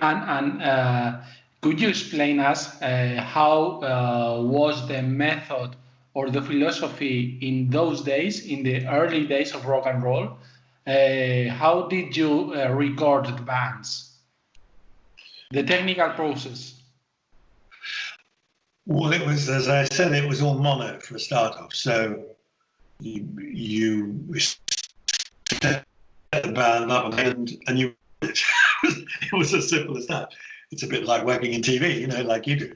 And could you explain us how was the method or the philosophy in those days, in the early days of rock and roll? How did you record the bands? The technical process. Well, it was, as I said, it was all mono for a start off. So you set the band up and you it was as simple as that. It's a bit like working in TV, you know, like you do.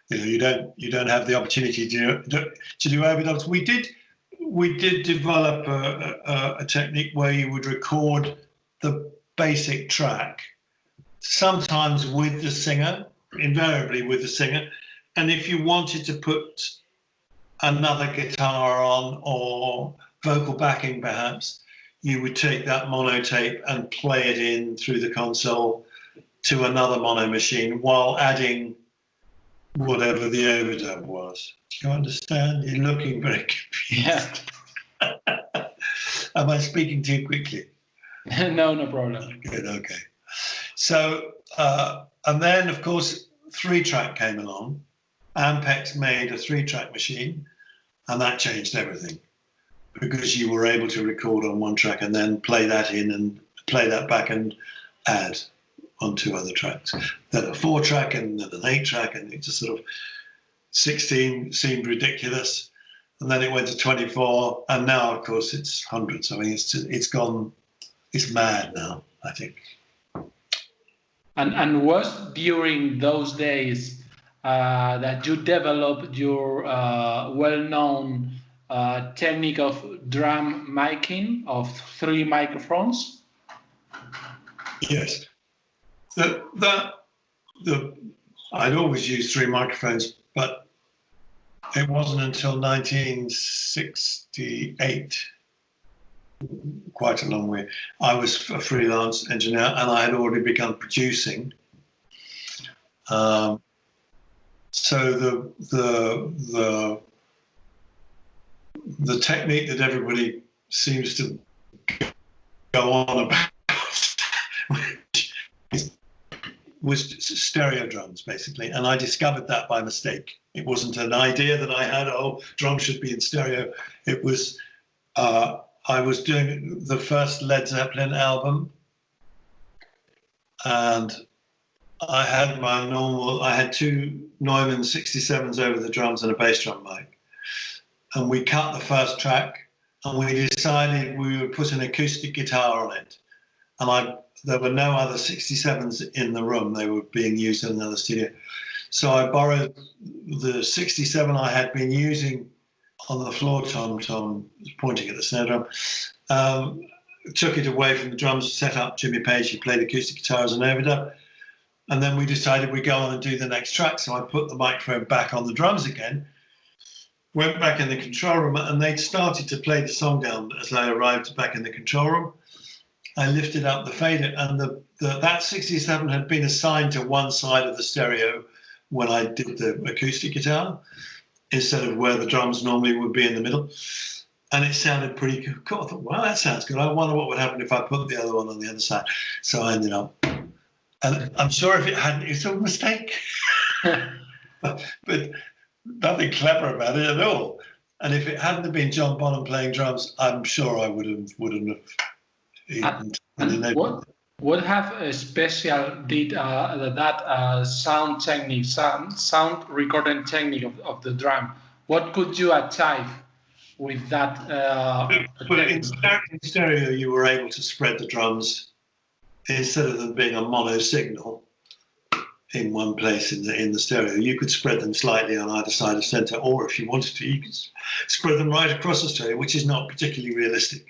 You don't have the opportunity to do overdubs. We did develop a technique where you would record the basic track, sometimes with the singer, invariably with the singer. And if you wanted to put another guitar on or vocal backing perhaps, you would take that mono tape and play it in through the console to another mono machine while adding whatever the overdub was. Do you understand? You're looking very confused. Yeah. Am I speaking too quickly? No problem. Good, okay. So, and then of course, 3-track came along. Ampex made a 3-track machine, and that changed everything because you were able to record on one track and then play that in and play that back and add on 2 other tracks. Then a 4-track and then an 8-track, and it just sort of 16 seemed ridiculous, and then it went to 24, and now of course it's hundreds. I mean, it's mad now, I think. And was during those days that you developed your well-known technique of drum miking of 3 microphones? Yes. I'd always used 3 microphones, but it wasn't until 1968, quite a long way. I was a freelance engineer and I had already begun producing. So the technique that everybody seems to go on about was stereo drums, basically. And I discovered that by mistake. It wasn't an idea that I had, oh, drums should be in stereo. It was, I was doing the first Led Zeppelin album, and I had 2 Neumann 67s over the drums and a bass drum mic. And we cut the first track and we decided we would put an acoustic guitar on it. And there were no other 67s in the room. They were being used in another studio. So I borrowed the 67 I had been using on the floor, Tom pointing at the snare drum, took it away from the drums, set up Jimmy Page, he played acoustic guitar as an overdub. And then we decided we'd go on and do the next track. So I put the microphone back on the drums again, went back in the control room, and they'd started to play the song down as I arrived back in the control room. I lifted up the fader, and that 67 had been assigned to one side of the stereo when I did the acoustic guitar, instead of where the drums normally would be in the middle. And it sounded pretty cool. I thought, wow, that sounds good. I wonder what would happen if I put the other one on the other side. So I ended up, and I'm sure if it hadn't, it's a mistake. But nothing clever about it at all. And if it hadn't been John Bonham playing drums, I'm sure I wouldn't have. What have a special did that sound technique, sound recording technique of the drum? What could you achieve with that? But in stereo, you were able to spread the drums instead of them being a mono signal in one place in the stereo. You could spread them slightly on either side of center, or if you wanted to, you could spread them right across the stereo, which is not particularly realistic.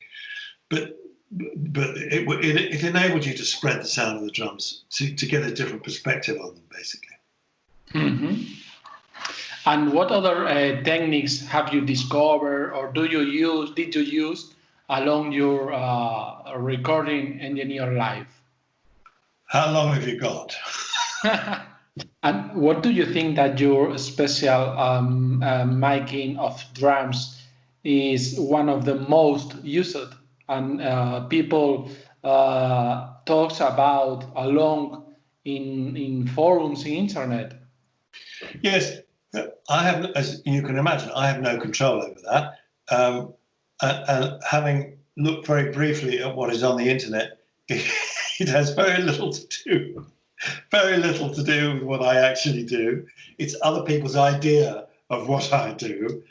But it enabled you to spread the sound of the drums to get a different perspective on them, basically. Mm-hmm. And what other techniques have you discovered, or did you use along your recording engineer life? How long have you got? And what do you think that your special miking of drums is one of the most used? And people talks about along in forums, in internet. Yes, I have, as you can imagine, I have no control over that. And having looked very briefly at what is on the internet, it has very little to do with what I actually do. It's other people's idea of what I do.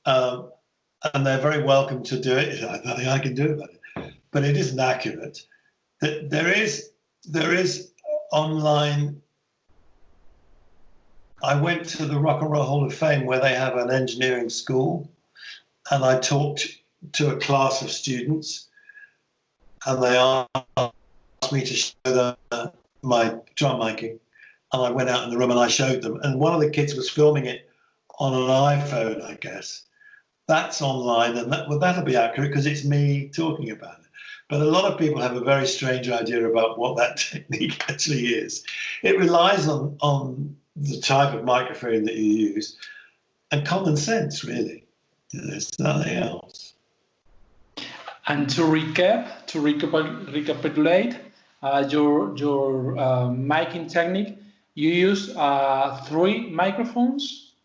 And they're very welcome to do it. There's nothing I can do about it. But it isn't accurate. There is online. I went to the Rock and Roll Hall of Fame where they have an engineering school, and I talked to a class of students, and they asked me to show them my drum making, and I went out in the room and I showed them, and one of the kids was filming it on an iPhone, I guess. That's online, and that'll be accurate because it's me talking about it. But a lot of people have a very strange idea about what that technique actually is. It relies on the type of microphone that you use and common sense, really. There's nothing else. And to recapitulate your miking technique, you use 3 microphones?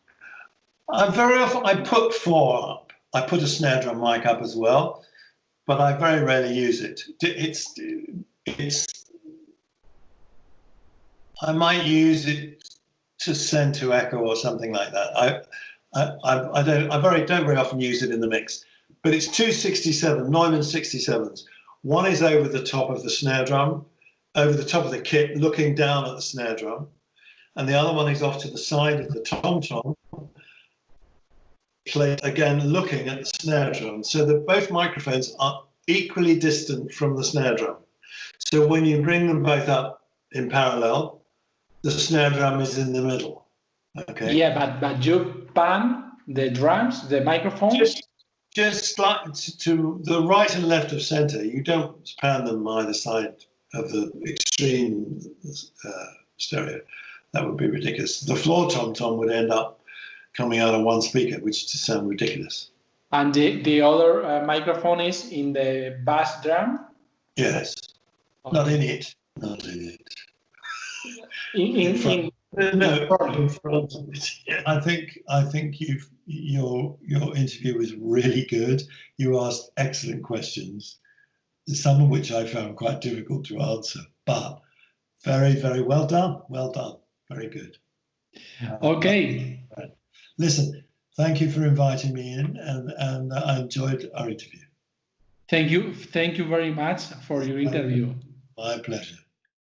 Very often I put 4 up. I put a snare drum mic up as well, but I very rarely use it. I might use it to send to echo or something like that. I don't very often use it in the mix. But it's 2 67 Neumann 67s. One is over the top of the snare drum, over the top of the kit, looking down at the snare drum, and the other one is off to the side of the tom-tom, again looking at the snare drum. So that both microphones are equally distant from the snare drum. So when you bring them both up in parallel, the snare drum is in the middle. Okay. Yeah, but you pan the drums, the microphones? Just like to the right and left of center. You don't pan them either side of the extreme stereo. That would be ridiculous. The floor tom-tom would end up coming out of one speaker, which just sound ridiculous. And the other microphone is in the bass drum? Yes. Okay. Not in it. Not in it. In front. I think your interview was really good. You asked excellent questions, some of which I found quite difficult to answer, but very, very well done. Well done. Very good. Okay. Listen, thank you for inviting me in, and I enjoyed our interview. Thank you very much for your interview. My pleasure.